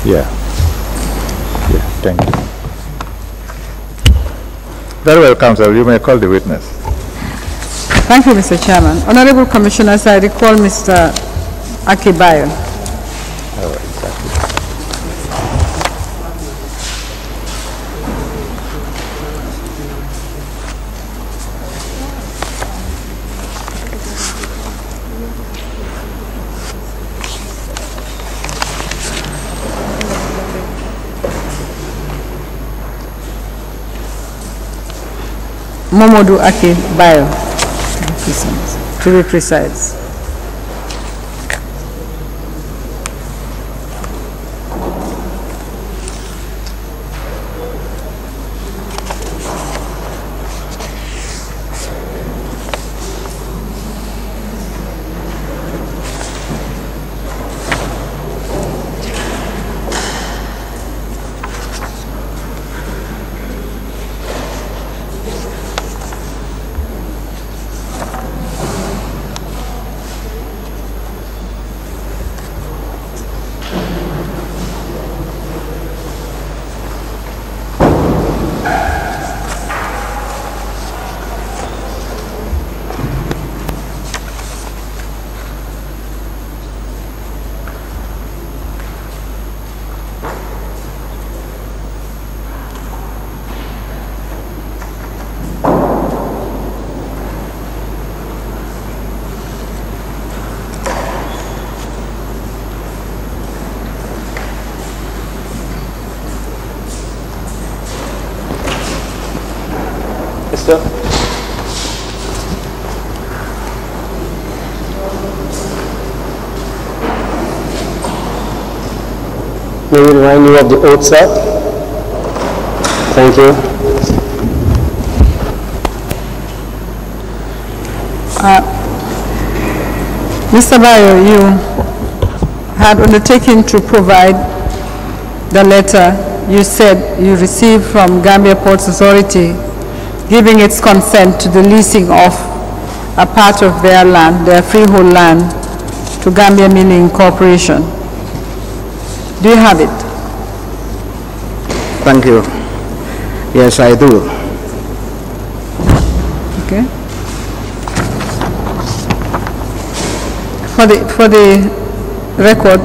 Yeah. Yeah, thank you. Very well, Counsel. You may call the witness. Thank you, Mr. Chairman. Honorable Commissioners, I recall Mr. Akibayo. Oh, exactly. Momodu Akibayo, to be precise. May we remind you of the oath, sir? Thank you. Mr. Bayo, you had undertaken to provide the letter you said you received from Gambia Ports Authority giving its consent to the leasing of a part of their land, their freehold land, to Gambia Milling Corporation. Do you have it? Thank you. Yes, I do. Okay. For the record,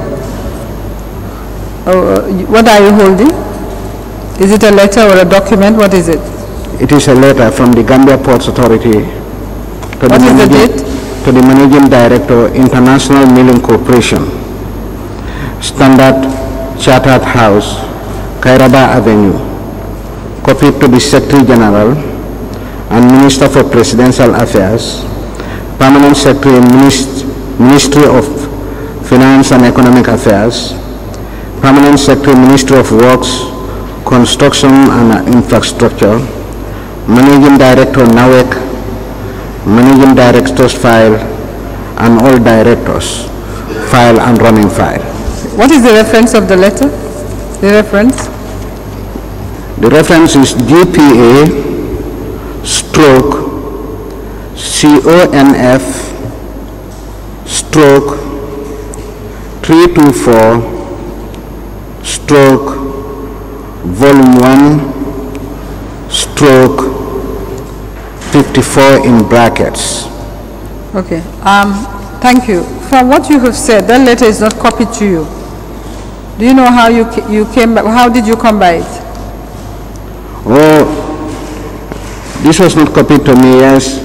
what are you holding? Is it a letter or a document? What is it? It is a letter from the Gambia Ports Authority to What is the date? To the Managing Director, International Milling Corporation, Standard Chartered House, Kairaba Avenue, copied to the Secretary General and Minister for Presidential Affairs, Permanent Secretary, Ministry of Finance and Economic Affairs, Permanent Secretary, Ministry of Works, Construction and Infrastructure, Managing Director, NAWEC, Managing Director's file, and all directors' file and running file. What is the reference of the letter? The reference? The reference is GPA stroke CONF stroke 324 stroke volume 1 stroke 54 in brackets. Okay. Thank you. From what you have said, that letter is not copied to you. Do you know how you came back? How did you come by it? Oh, this was not copied to me. Yes,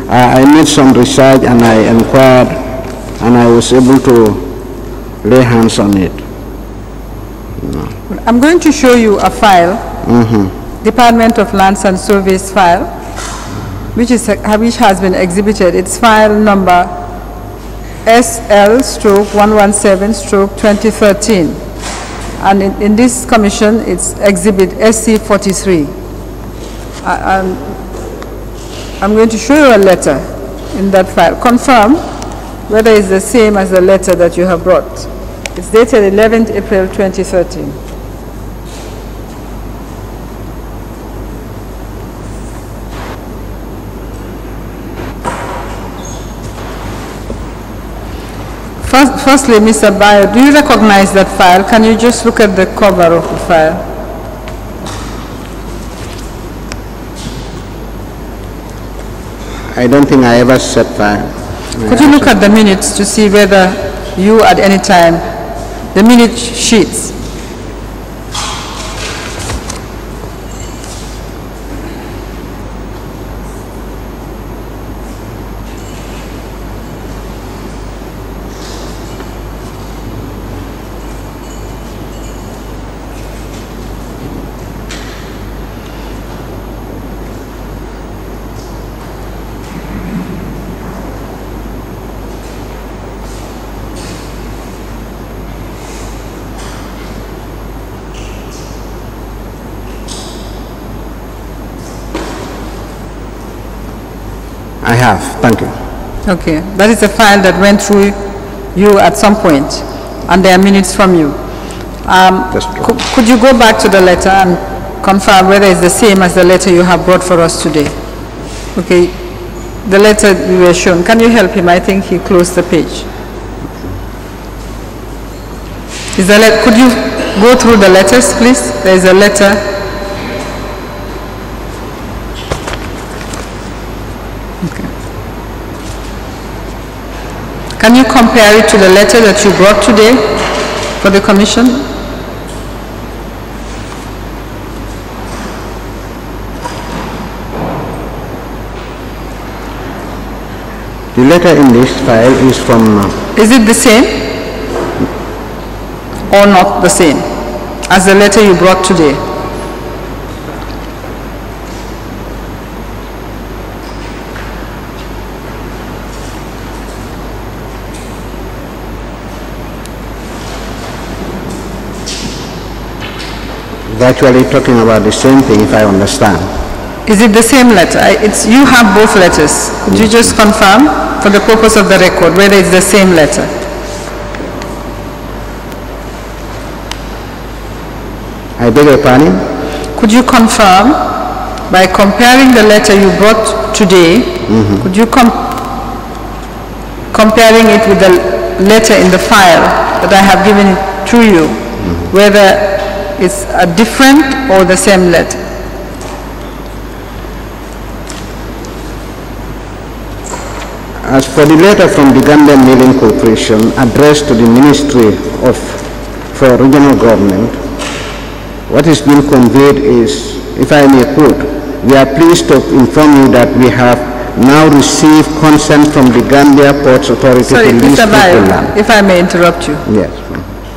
I made some research and I inquired, and I was able to lay hands on it. No. I'm going to show you a file, Department of Lands and Surveys file, which has been exhibited. It's file number SL/117/2013, and in this commission, it's exhibit SC43. I'm going to show you a letter in that file. Confirm whether it's the same as the letter that you have brought. It's dated 11th April 2013. Firstly, Mr. Bayo, do you recognize that file? Can you just look at the cover of the file? I don't think I ever set file. Could you look at the minutes to see whether you at any time, the minute sheets? I have, thank you. Okay, that is a file that went through you at some point, and there are minutes from you. That's true. Could you go back to the letter and confirm whether it's the same as the letter you have brought for us today? Okay, the letter you were shown. Can you help him? I think he closed the page. Could you go through the letters, please? There is a letter. Can you compare it to the letter that you brought today for the commission? The letter in this file is from... Is it the same or not the same as the letter you brought today? Actually talking about the same thing, if I understand. Is it the same letter? You have both letters. Could you just confirm for the purpose of the record whether it's the same letter? I beg your pardon? Could you confirm by comparing the letter you brought today, could you comparing it with the letter in the file that I have given to you, whether it's a different or the same letter? As for the letter from the Gambian Milling Corporation addressed to the Ministry for Regional Government, what is being conveyed is, if I may quote, we are pleased to inform you that we have now received consent from the Gambia Ports Authority Sorry, to lease Mr. Bayo, land. if I may interrupt you. Yes.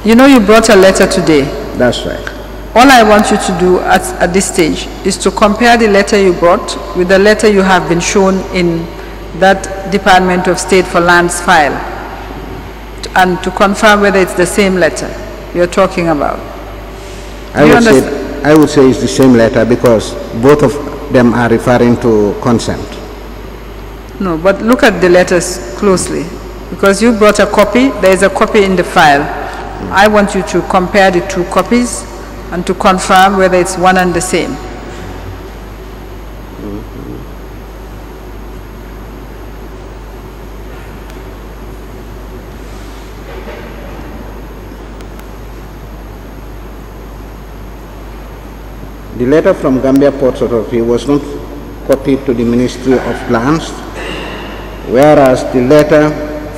You know you brought a letter today. That's right. All I want you to do at this stage is to compare the letter you brought with the letter you have been shown in that Department of State for Lands file, and to confirm whether it's the same letter you're talking about. I would say it's the same letter because both of them are referring to consent. No, but look at the letters closely, because you brought a copy, there is a copy in the file. I want you to compare the two copies and to confirm whether it's one and the same. The letter from Gambia Ports Authority was not copied to the Ministry of Lands, whereas the letter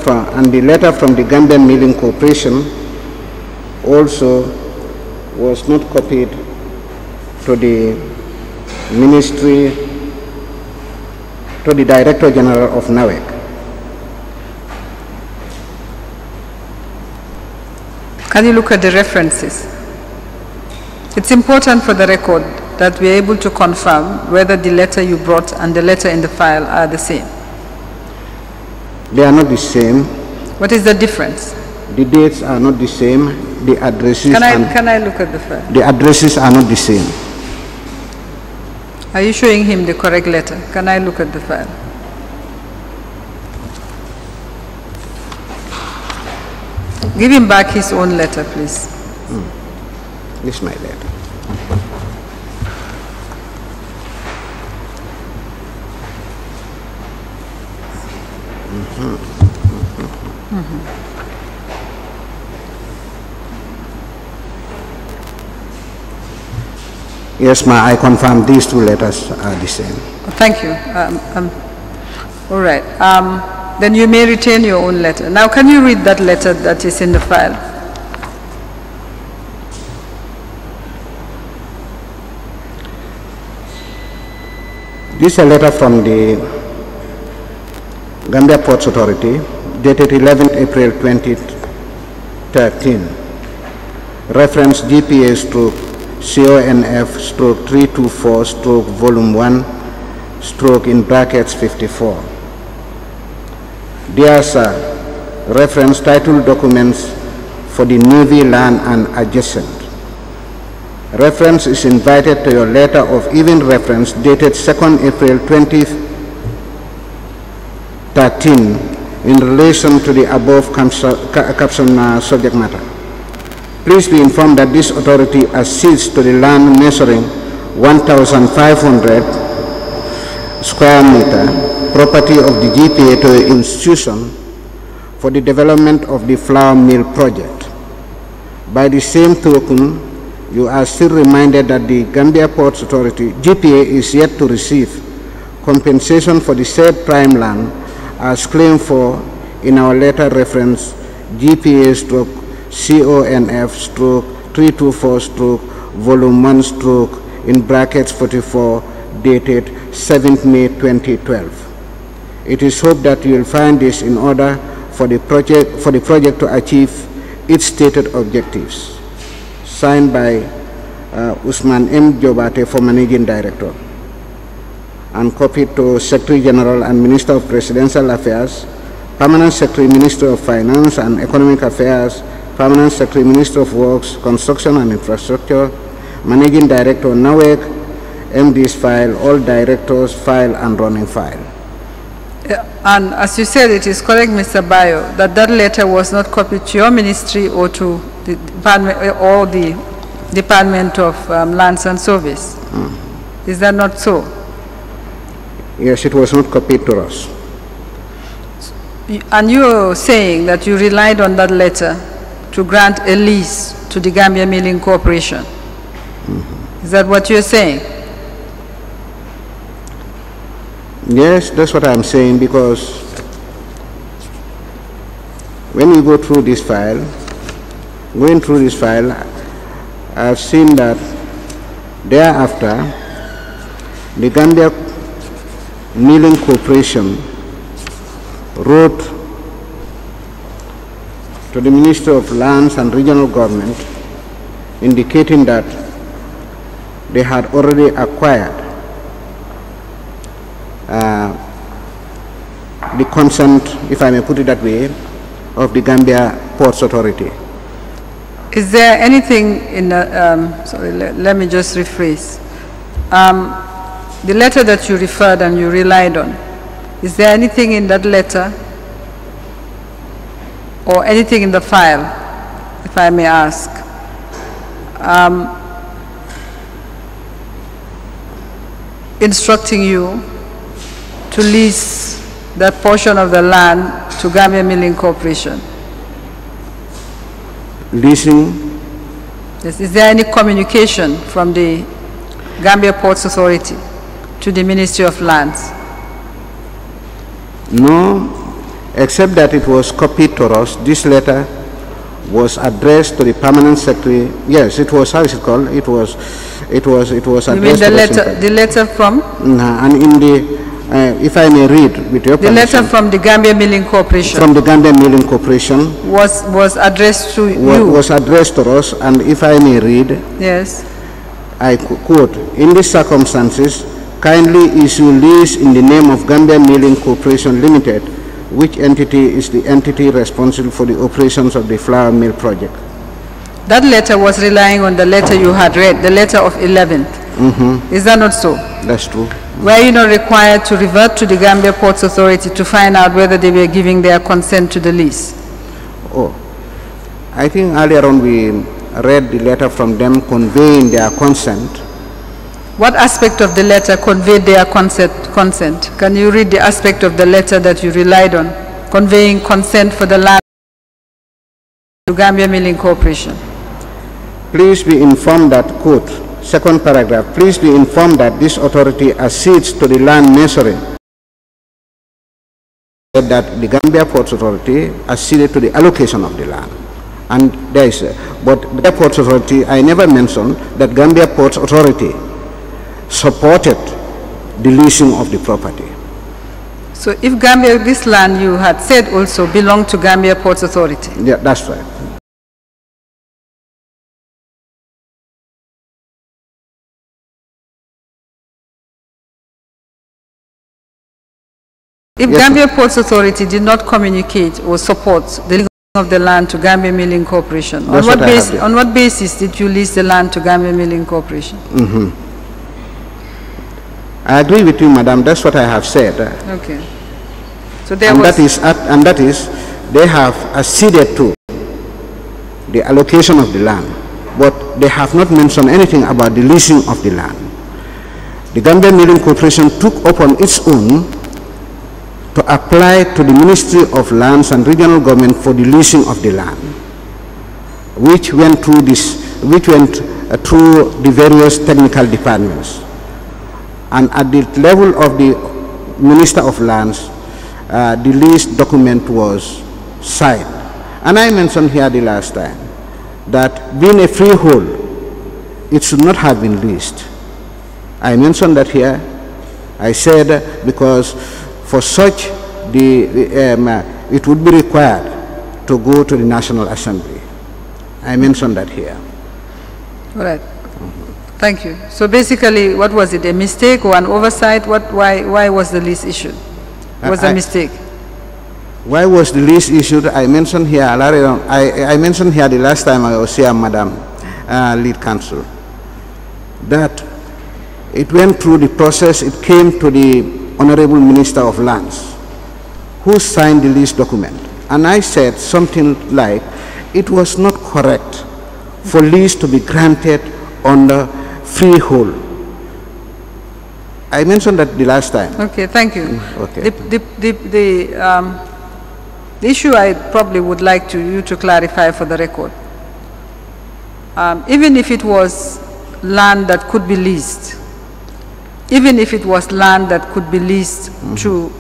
from the Gambian Milling Corporation also was not copied to the Ministry, to the Director General of NAWEC. Can you look at the references? It's important for the record that we are able to confirm whether the letter you brought and the letter in the file are the same. They are not the same. What is the difference? The dates are not the same. The addresses Can I look at the file? The addresses are not the same. Are you showing him the correct letter? Can I look at the file? Give him back his own letter, please. This is my letter. Yes, ma'am, I confirm these two letters are the same. Thank you. All right. Then you may retain your own letter. Now, can you read that letter that is in the file? This is a letter from the Gambia Ports Authority, dated 11th April 2013. Reference GPA stroke CONF stroke 324 stroke volume 1 stroke in brackets 54. Dear sir, reference title documents for the Navy land and adjacent. Reference is invited to your letter of even reference dated 2nd April 2013 in relation to the above caption subject matter. Please be informed that this authority accedes to the land measuring 1,500 square meter property of the GPA to the institution for the development of the flour mill project. By the same token, you are still reminded that the Gambia Ports Authority, GPA, is yet to receive compensation for the said prime land as claimed for in our letter reference GPA stroke CONF stroke 324 stroke volume 1 stroke in brackets 44 dated 7th May 2012. It is hoped that you will find this in order for the project to achieve its stated objectives. Signed by Usman M. Jobate for Managing Director, and copied to Secretary General and Minister of Presidential Affairs, Permanent Secretary Minister of Finance and Economic Affairs, Permanent Secretary Minister of Works, Construction and Infrastructure, Managing Director NAWEC, MD's file, all directors file and running file. And as you said, it is correct, Mr. Bayo, that that letter was not copied to your ministry or to the Department of Lands and Service. Is that not so? Yes, it was not copied to us. And you are saying that you relied on that letter to grant a lease to the Gambia Milling Corporation. Is that what you're saying? Yes, that's what I'm saying, because when you go through this file, I've seen that thereafter the Gambia Milling Corporation wrote to the Minister of Lands and Regional Government indicating that they had already acquired the consent, if I may put it that way, of the Gambia Ports Authority. Is there anything in the, sorry, let me just rephrase. The letter that you referred and you relied on, is there anything in that letter or anything in the file, if I may ask, instructing you to lease that portion of the land to Gambia Milling Corporation? Leasing? Yes. Is there any communication from the Gambia Ports Authority to the Ministry of Lands? No, except that it was copied to us. This letter was addressed to the Permanent Secretary. Yes, it was, how is it called? It was addressed. You mean the letter from? And in the, if I may read with your permission. The letter from the Gambia Milling Corporation. From the Gambia Milling Corporation. Was addressed to you. Was addressed to us, and if I may read. Yes. I quote, in these circumstances, kindly issue lease in the name of Gambia Milling Corporation Limited, which entity is the entity responsible for the operations of the flour mill project. That letter was relying on the letter you had read, the letter of 11th. Is that not so? That's true. Were you not required to revert to the Gambia Ports Authority to find out whether they were giving their consent to the lease? Oh, I think earlier on we read the letter from them conveying their consent. What aspect of the letter conveyed their consent? Can you read the aspect of the letter that you relied on, conveying consent for the land to Gambia Milling Corporation? Please be informed that, quote, second paragraph, please be informed that this authority accedes to the land necessary. That the Gambia Ports Authority acceded to the allocation of the land. And there is, but the Gambia Ports Authority, I never mentioned that Gambia Ports Authority supported the leasing of the property. So if Gambia, this land you had said also belonged to Gambia Ports Authority? Yeah, that's right. If Gambia Ports Authority did not communicate or support the leasing of the land to Gambia Milling Corporation, on what basis did you lease the land to Gambia Milling Corporation? I agree with you, madam. That's what I have said. Okay. So there and was... that is, they have acceded to the allocation of the land, but they have not mentioned anything about the leasing of the land. The Gambia Milling Corporation took upon its own to apply to the Ministry of Lands and Regional Government for the leasing of the land, which went through the various technical departments. And at the level of the Minister of Lands, the lease document was signed. And I mentioned here the last time that being a freehold, it should not have been leased. I mentioned that here. I said because for such, it would be required to go to the National Assembly. I mentioned that here. All right. Thank you. So basically, what was it, a mistake or an oversight? Why was the lease issued? Was a mistake? Why was the lease issued? I mentioned here, I mentioned here the last time I was here, Madam Lead Counsel, that it went through the process, it came to the Honorable Minister of Lands, who signed the lease document. And I said something like, it was not correct for lease to be granted under freehold. I mentioned that the last time. Okay, thank you. Okay. The issue I probably would like you to clarify for the record, even if it was land that could be leased, even if it was land that could be leased to...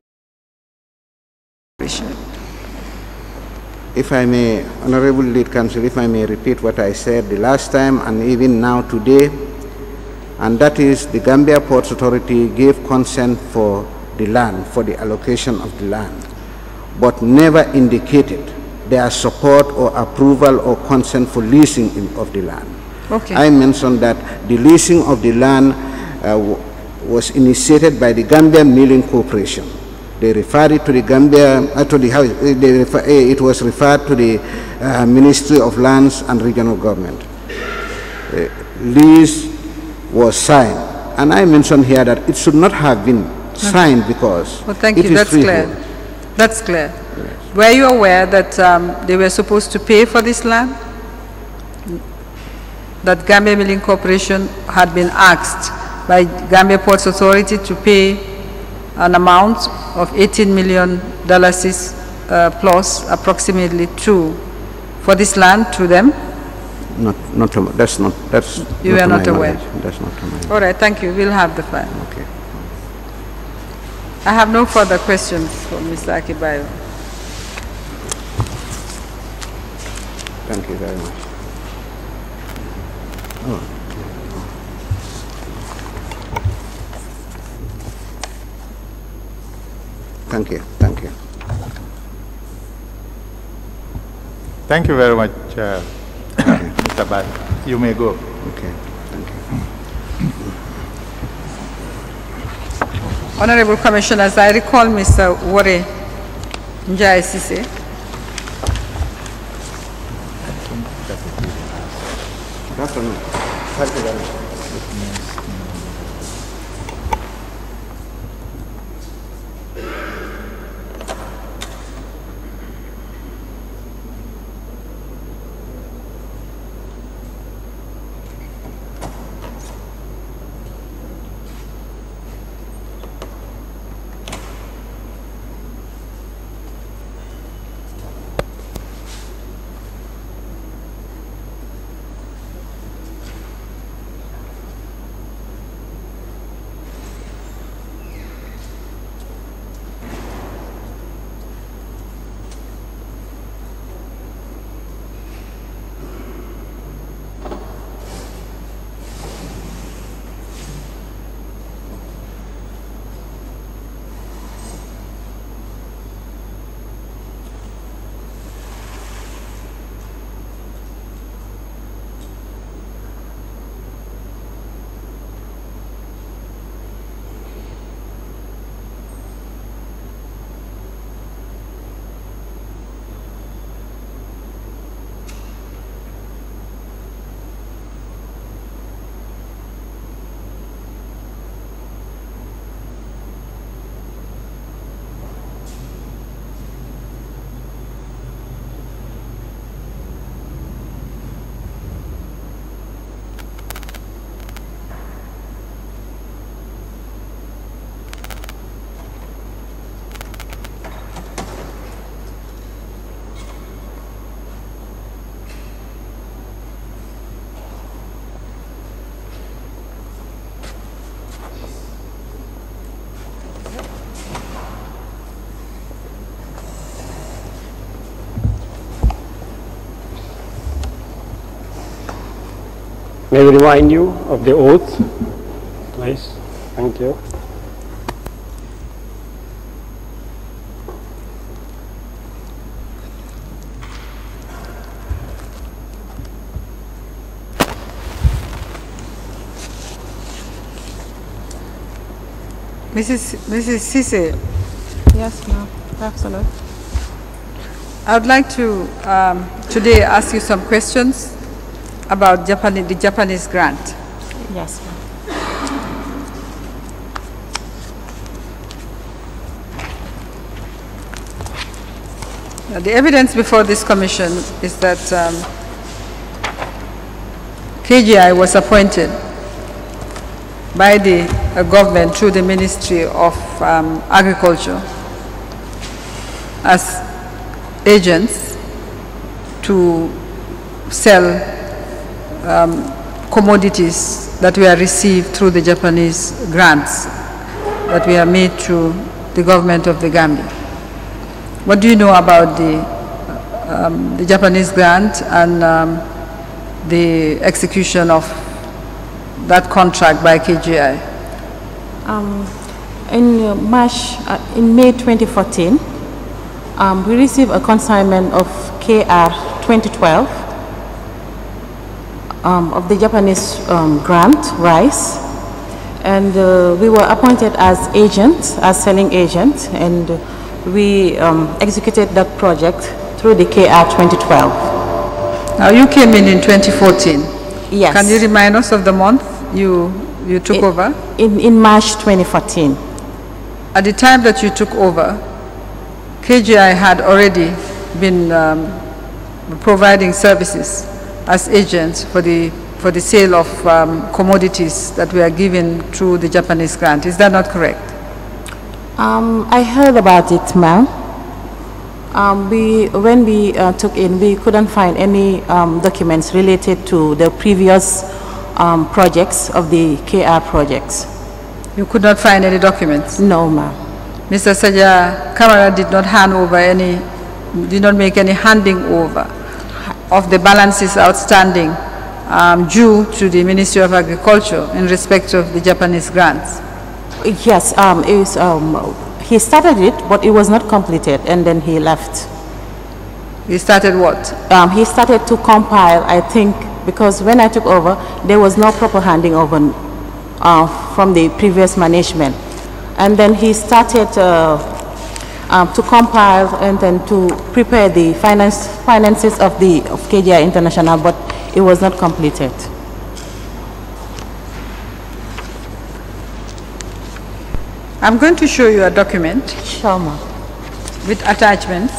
If I may, Honorable Lead Counsel, if I may repeat what I said the last time and even now today, and that is the Gambia Ports Authority gave consent for the land, for the allocation of the land, but never indicated their support or approval or consent for leasing of the land. Okay. I mentioned that the leasing of the land was initiated by the Gambia Milling Corporation. They referred it to the Gambia, to the House, it was referred to the Ministry of Lands and Regional Government. Lease was signed. And I mentioned here that it should not have been signed because thank you, that's clear. That's clear. Yes. Were you aware that they were supposed to pay for this land? That Gambia Milling Corporation had been asked by Gambia Ports Authority to pay an amount of $18 million plus approximately for this land to them? That's you were not aware. That's not to my knowledge. All right, thank you. We'll have the file. Okay. I have no further questions for Mr. Akinbayo. Thank you very much. Oh. Thank you. Thank you. Thank you very much, Mr. Bayo. You may go. Okay. Thank you. Honorable Commissioners, I recall Mr. Wore Njai Sise. Good afternoon. Thank you very much. May we remind you of the oath, please? Thank you. Mrs. Sise, Yes, ma'am. Absolutely. I would like to today ask you some questions about the Japanese grant. Yes, ma'am. The evidence before this commission is that KGI was appointed by the government through the Ministry of Agriculture as agents to sell commodities that were received through the Japanese grants that were made through the government of the Gambia. What do you know about the Japanese grant and the execution of that contract by KGI? In May 2014, we received a consignment of KR 2012 of the Japanese grant, rice, and we were appointed as agents, as selling agents, and we executed that project through the KR 2012. Now you came in 2014. Yes. Can you remind us of the month you took over? In March 2014. At the time that you took over, KGI had already been providing services as agents for the sale of commodities that were given through the Japanese grant. Is that not correct? I heard about it, ma'am. When we took in, we couldn't find any documents related to the previous projects of the KR projects. You could not find any documents? No, ma'am. Mr. Saja Kamara did not did not make any handing over of the balances outstanding due to the Ministry of Agriculture in respect of the Japanese grants? Yes, he started it, but it was not completed, and then he left. He started what? He started to compile, I think, because when I took over, there was no proper handing over from the previous management. And then he started to compile and then to prepare the finances of KGI International, but it was not completed. I'm going to show you a document. Sure, ma'am. With attachments.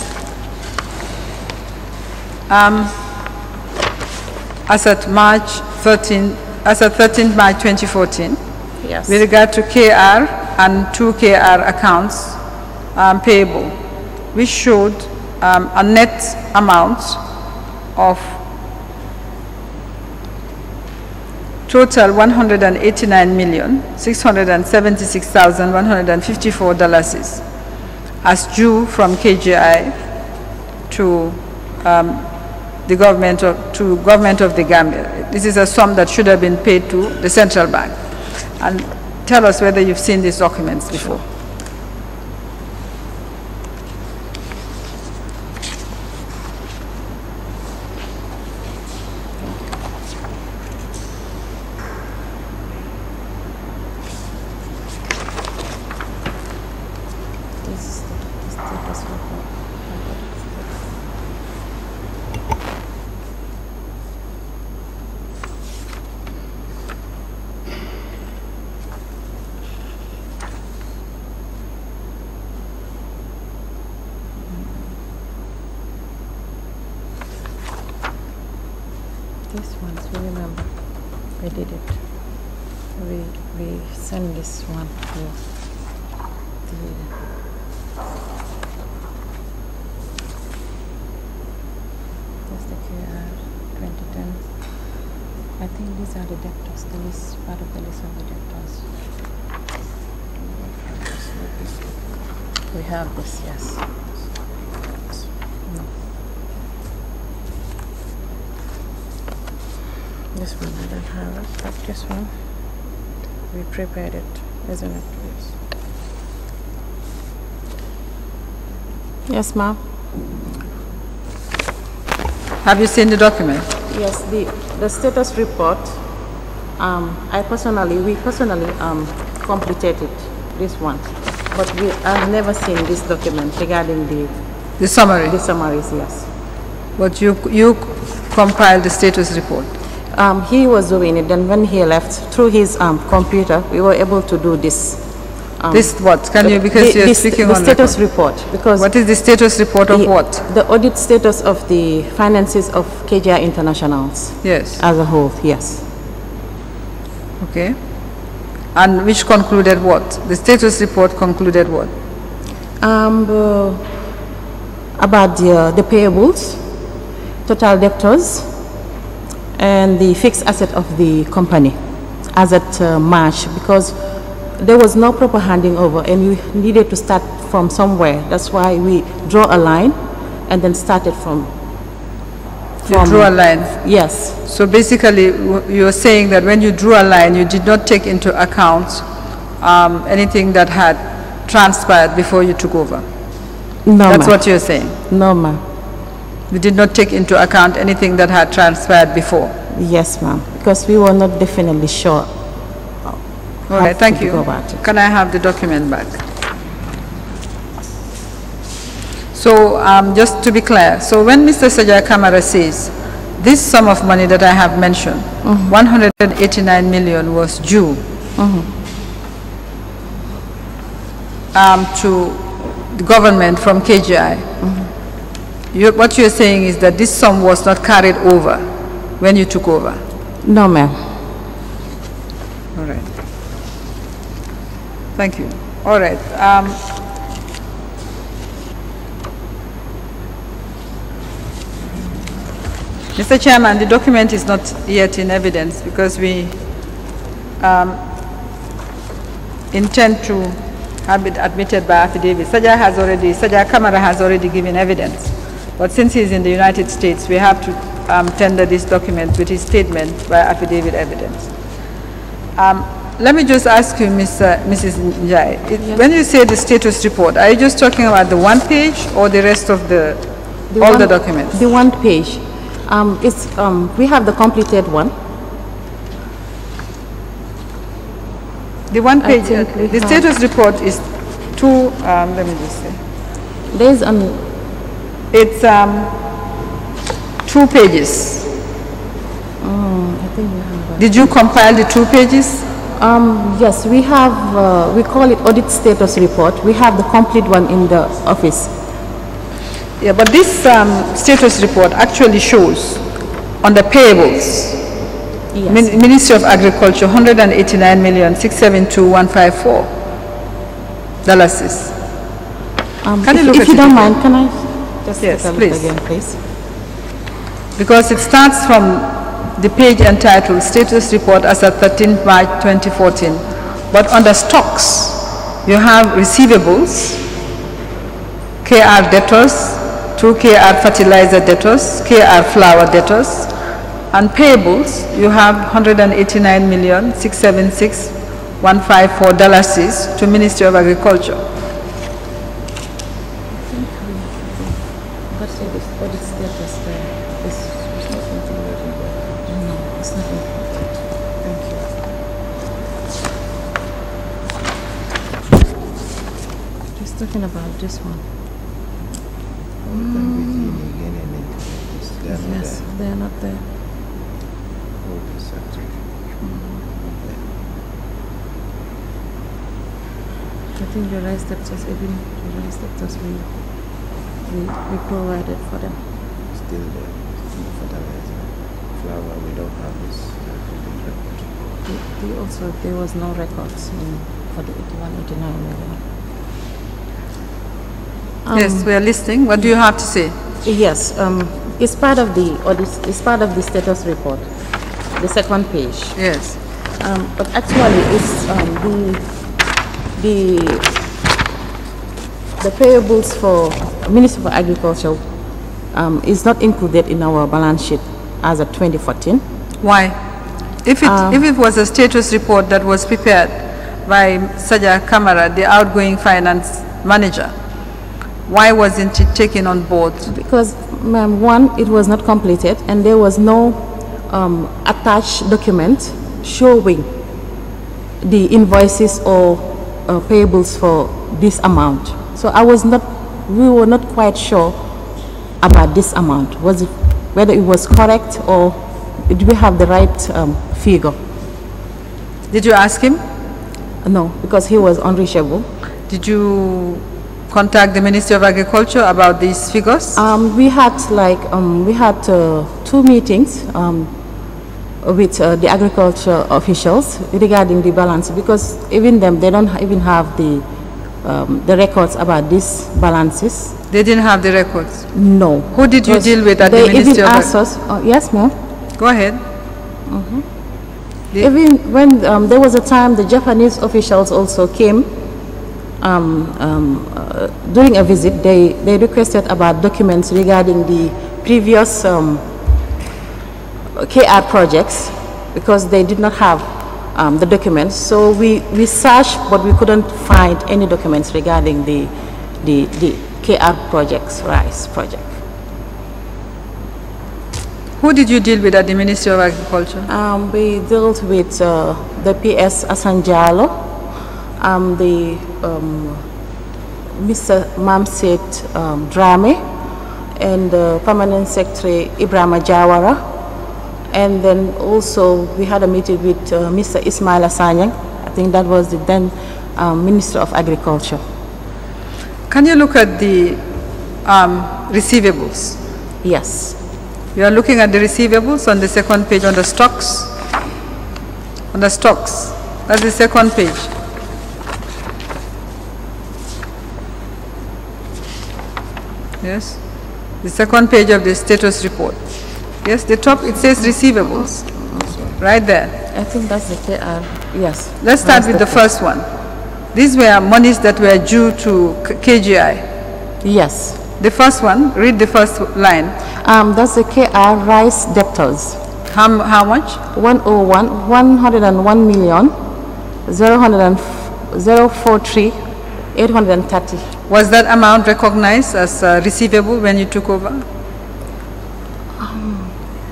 As at 13th March 2014, Yes. with regard to KR and 2 KR accounts payable, which showed a net amount of total $189,676,154 as due from KGI to the government of the Gambia. This is a sum that should have been paid to the central bank. And tell us whether you've seen these documents before. This ones, we remember, we did it. We sent this one to that's the KR 2010. I think these are the debtors, the list, part of the list of the debtors. We have this, yes. No. This one, I don't have it, but this one, we prepared it, isn't it? Yes, ma'am. Have you seen the document? Yes, the status report, we personally completed this one, but I've never seen this document regarding The summary? the summaries, yes. But you compiled the status report? He was doing it, then when he left, through his computer, we were able to do this. This what? Can you, because you're speaking the on status record. report, because What is the status report of what? the audit status of the finances of KGI Internationals Yes, as a whole, yes. okay. And which concluded what? The status report concluded what? About the payables, total debtors, and the fixed asset of the company as at March, because there was no proper handing over and we needed to start from somewhere. That's why we draw a line and then started from You drew a line. Yes. So basically, you're saying that when you drew a line, you did not take into account anything that had transpired before you took over. No, That's ma'am. what you're saying. No, ma'am. You did not take into account anything that had transpired before. Yes, ma'am. Because we were not definitely sure. All right, thank to you. go about it. Can I have the document back? So just to be clear, so when Mr. Sajai Kamara says, this sum of money that I have mentioned, 189 million was due to the government from KGI. What you're saying is that this sum was not carried over when you took over. No, ma'am. All right. Thank you. All right. Mr. Chairman, the document is not yet in evidence because we intend to have it admitted by affidavit. Sajai Kamara has already given evidence, but since he's in the United States, we have to tender this document with his statement by affidavit evidence. Let me just ask you, Mrs. Njai, when you say the status report, are you just talking about the one page or the rest of the documents? The one page. We have the completed one. The one page, think we the have- status report is two, let me just say, There's it's 2 pages. I think we have. Did you compile the 2 pages? Yes, we have. We call it audit status report. We have the complete one in the office. Yeah, but this status report actually shows on the payables, Yes. Ministry of Agriculture, 189,672,154 dollars. Can you look if at you it don't again? mind, can I just Yes, take a look please. again, please? Because it starts from the page entitled Status Report as of 13th March 2014. But under stocks, you have receivables, KR debtors, 2 KR fertilizer debtors, KR flour debtors, and payables, you have $189,676,154 dollars to Ministry of Agriculture. But say this audit status there is not included. No, it's not included. Thank you. Just talking about this one. Yes, they are not there. I think the rice debtors, even the rice debtors we provided for them. Still there. Fertilizer, flour, we don't have this complete record. There was no records for the 189 million. Yes, we are listening. What do you have to say? Yes, it's part of the audit, it's part of the status report, the second page. Yes. But actually, it's the payables for Ministry for Agriculture is not included in our balance sheet as of 2014. Why? If it was a status report that was prepared by Saja Kamara, the outgoing finance manager, why wasn't it taken on board? Because, ma'am, one, it was not completed, and there was no attached document showing the invoices or payables for this amount. So we were not quite sure about this amount. Whether it was correct or did we have the right figure? Did you ask him? No, because he was unreachable. Did you contact the Ministry of Agriculture about these figures? We had two meetings with the agriculture officials regarding the balance, because even them, they don't even have the records about these balances. They didn't have the records? No. Who did you deal with at the Ministry of They even asked us, yes ma'am. Go ahead. Even when there was a time the Japanese officials also came during a visit, they requested about documents regarding the previous KR projects, because they did not have the documents. So we searched, but we couldn't find any documents regarding the KR projects, rice project. Who did you deal with at the Ministry of Agriculture? We dealt with the PS Asanjalo, the Mr. Mamset Drame, and the Permanent Secretary Ibrahima Jawara. And then also we had a meeting with Mr. Ismail Asanyang. I think that was the then Minister of Agriculture. Can you look at the receivables? Yes. You are looking at the receivables on the second page on the stocks. On the stocks. That's the second page. Yes. The second page of the status report. Yes, the top, it says receivables. Right there. I think that's the KR, yes. Let's start with the first one. These were monies that were due to KGI. Yes. The first one, read the first line. That's the KR rice debtors. How much? 101 million 043 830. Was that amount recognized as receivable when you took over?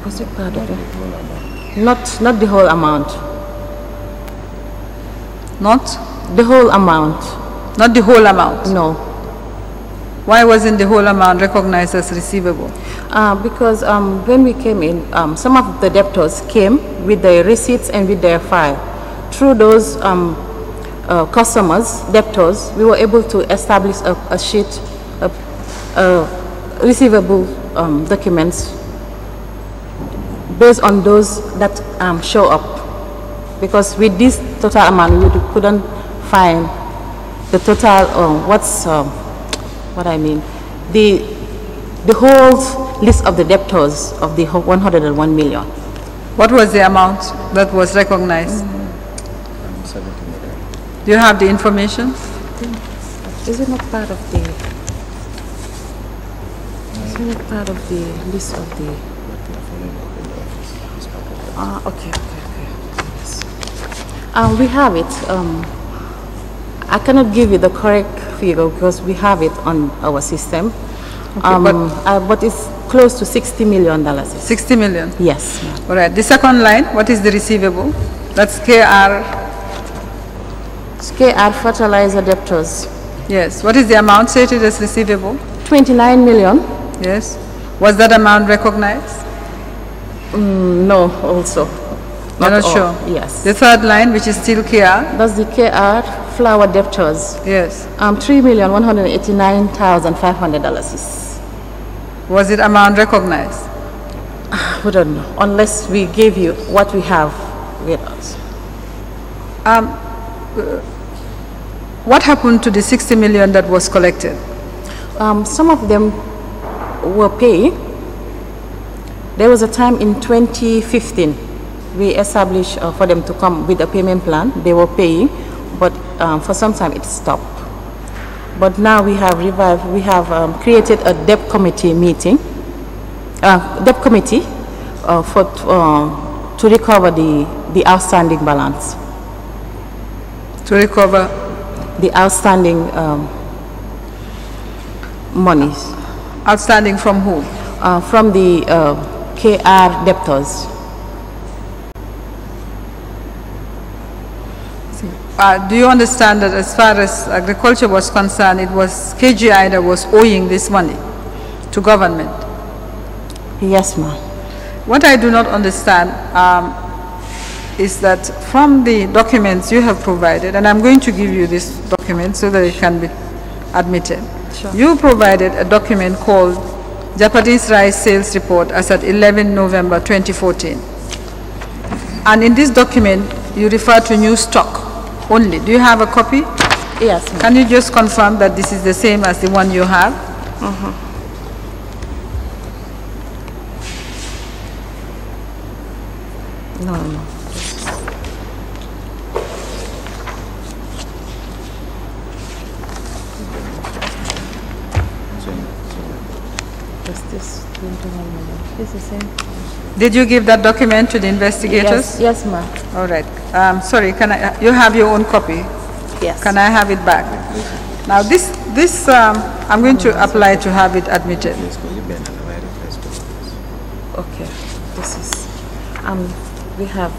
Was it part of it? Not the whole amount. Not? The whole amount. Not the whole amount? No. Why wasn't the whole amount recognized as receivable? Because when we came in, some of the debtors came with their receipts and with their file. Through those customers, debtors, we were able to establish a sheet of receivable documents based on those that show up. Because with this total amount, we couldn't find the total, the whole list of the debtors of the 101 million. What was the amount that was recognized? 70 million. Do you have the information? Is it not part of the? Is it not part of the list of the? Okay. Yes. We have it. I cannot give you the correct figure because we have it on our system. Okay, but it's close to $60 million. 60 million? Yes. All right. The second line, what is the receivable? That's KR. It's KR fertilizer debtors. Yes. What is the amount stated as receivable? 29 million. Yes. Was that amount recognized? No, also. You're not sure? Yes. The third line, which is still KR? That's the KR flour debtors. Yes. $3,189,500. Was it amount recognized? We don't know, unless we gave you what we have with us. What happened to the 60 million that was collected? Some of them were paid. There was a time in 2015 we established for them to come with a payment plan. They were paying, but for some time it stopped. But now we have revived. We have created a debt committee meeting, to recover the the outstanding balance. To recover? The outstanding monies. Outstanding from whom? From the KR debtors. Do you understand that as far as agriculture was concerned, it was KGI that was owing this money to government? Yes, ma'am. What I do not understand is that from the documents you have provided, and I'm going to give you this document so that it can be admitted. Sure. You provided a document called Japanese Rice Sales Report as at 11 November 2014. And in this document, you refer to new stock only. Do you have a copy? Yes, ma'am. Can you just confirm that this is the same as the one you have? No, no. Is this 21 million? Is the same? Did you give that document to the investigators? Yes, ma'am. All right. Sorry, you have your own copy? Yes. Can I have it back? Now this I'm going to apply to have it admitted. Okay. This is, we have,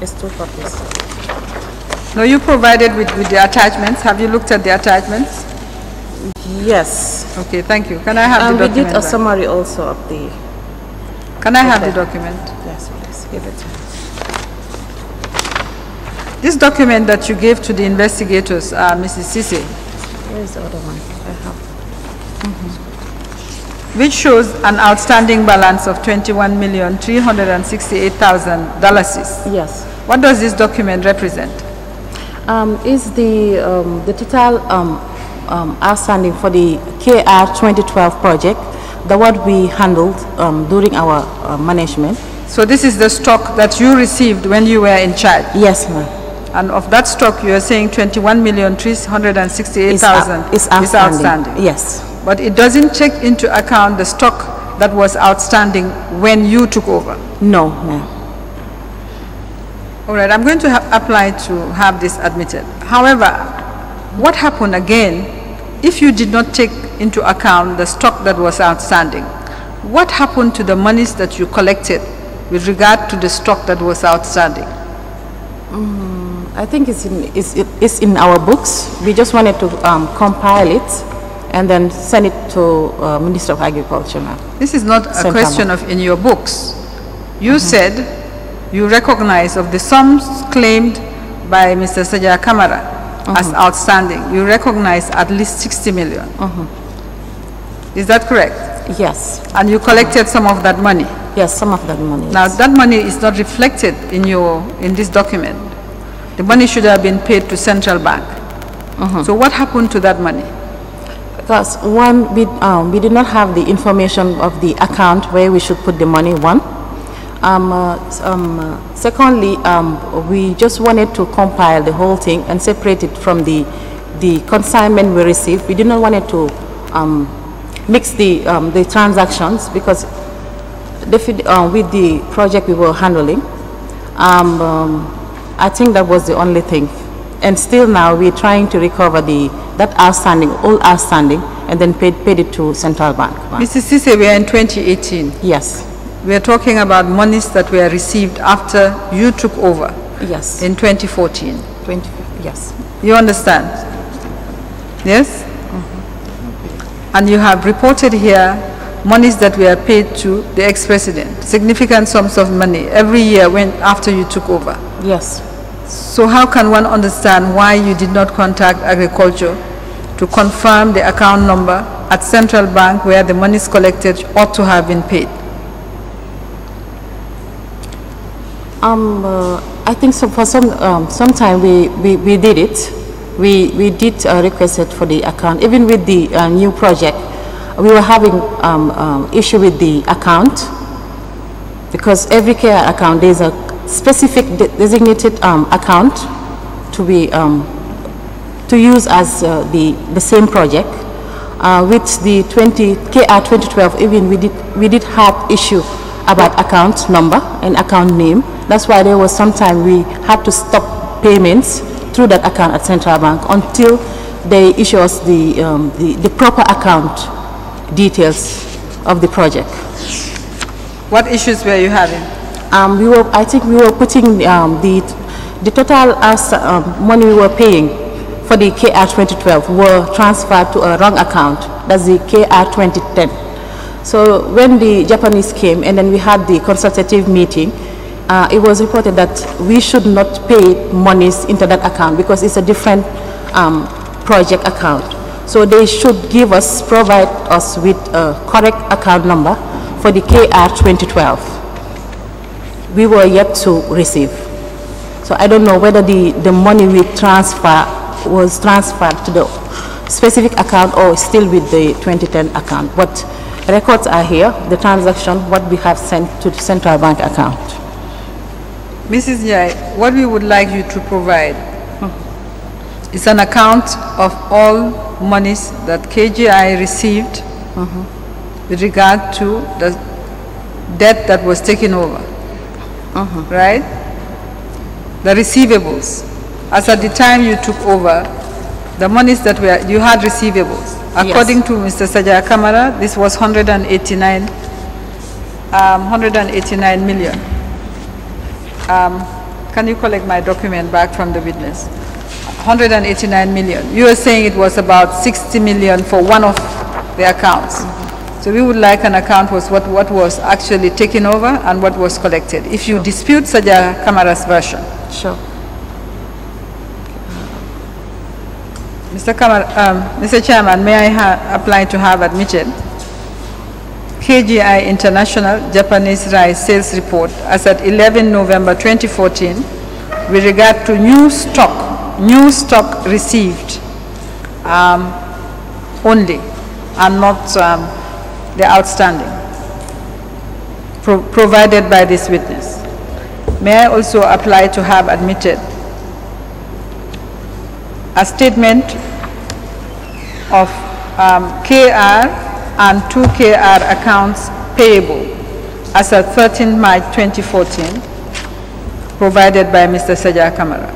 it's 2 copies. No, you provided with the attachments. Have you looked at the attachments? Yes. Okay, thank you. Can I have the We document did a back? summary also of the, Can I have Okay. the document? yes, please, give it to me. This document that you gave to the investigators, Mrs. Sise, Where is the other one? I have. which shows an outstanding balance of $21,368,000. Yes. What does this document represent? Is the total outstanding for the KR 2012 project, the what we handled during our management? So this is the stock that you received when you were in charge. Yes, ma'am. And of that stock, you are saying 21,368,000 Is outstanding. Yes. But it doesn't take into account the stock that was outstanding when you took over. No, ma'am. All right, I'm going to apply to have this admitted. However, what happened again, if you did not take into account the stock that was outstanding, what happened to the monies that you collected with regard to the stock that was outstanding? I think it's in our books. We just wanted to compile it and then send it to Minister of Agriculture, ma'am. This is not a Central question of in your books. You said you recognize of the sums claimed by Mr. Saja Kamara as outstanding. You recognize at least 60 million. Is that correct? Yes. And you collected some of that money. Yes, some of that money. Now yes. that money is not reflected in this document. The money should have been paid to Central Bank. So what happened to that money? Because one, we did not have the information of the account where we should put the money, one. Secondly, we just wanted to compile the whole thing and separate it from the consignment we received. We did not want to mix the transactions because with the project we were handling, I think that was the only thing. And still now we're trying to recover that outstanding, all outstanding, and then paid it to Central Bank. Mrs. Sise, we are in 2018. Yes. We are talking about monies that were received after you took over Yes. in 2014. Yes. You understand? Yes? And you have reported here monies that were paid to the ex-president, significant sums of money every year after you took over. Yes. So how can one understand why you did not contact Agriculture to confirm the account number at Central Bank where the monies collected ought to have been paid? I think so for some time we did it. We did request it for the account. Even with the new project, we were having issue with the account because every care account there's a specific designated account to be to use as the same project. With the KR 2012, even we did have issue about account number and account name. That's why there was some time we had to stop payments through that account at Central Bank until they issue us the proper account details of the project. What issues were you having? I think we were putting the total money we were paying for the KR 2012 were transferred to a wrong account. That's the KR 2010. So when the Japanese came and then we had the consultative meeting, it was reported that we should not pay monies into that account because it's a different project account. So they should provide us with a correct account number for the KR 2012. We were yet to receive. So I don't know whether the money we was transferred to the specific account or still with the 2010 account. But records are here, the transaction, what we have sent to the Central Bank account. Mrs. Njai, what we would like you to provide is an account of all monies that KGI received with regard to the debt that was taken over, right? The receivables. As at the time you took over, the monies that you had receivables. According to Mr. Sajaya Kamara, this was 189 million. Can you collect my document back from the witness? 189 million. You were saying it was about 60 million for one of the accounts. So we would like an account was what was actually taken over and what was collected. If you dispute Sajaya Kamara's version. Sure. Mr. Chairman, may I apply to have admitted KGI International Japanese rice sales report as at 11 November 2014 with regard to new stock received only and not the outstanding provided by this witness. May I also apply to have admitted a statement of KR and 2 KR accounts payable as of 13 March 2014 provided by Mr. Sajaya Kamara.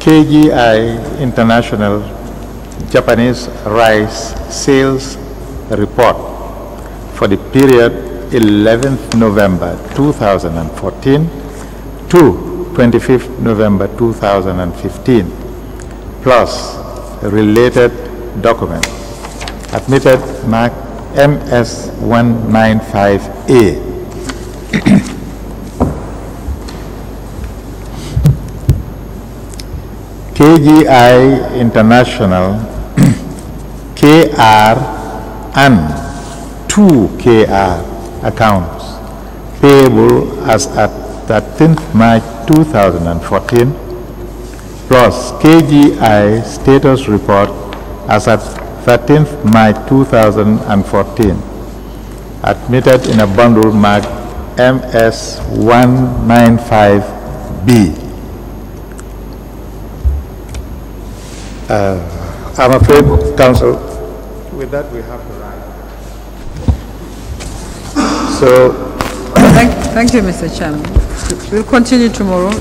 KGI International Japanese Rice Sales Report for the period 11th November 2014 to 25th November 2015, plus related documents. Admitted mark MS-195A. KGI International KR and 2KR accounts payable as at 13th March 2014 plus KGI status report as at 13th March 2014 admitted in a bundle marked MS-195B. I'm afraid, Council, with that we have to write. So, Thank you, Mr. Chairman. We'll continue tomorrow.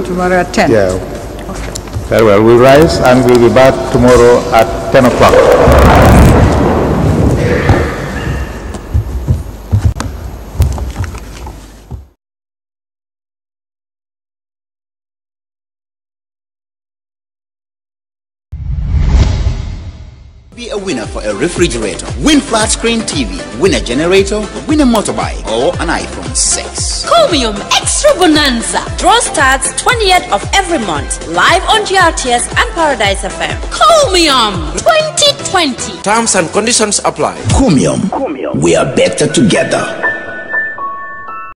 Tomorrow at 10. Yeah. Very well. We'll rise and we'll be back tomorrow at 10 o'clock. Be a winner for a refrigerator, win flat screen TV, win a generator, win a motorbike, or an iPhone 6. Chromium Extra Bonanza. Draw starts 20th of every month. Live on GRTS and Paradise FM. Chromium 2020. Terms and conditions apply. Chromium. We are better together.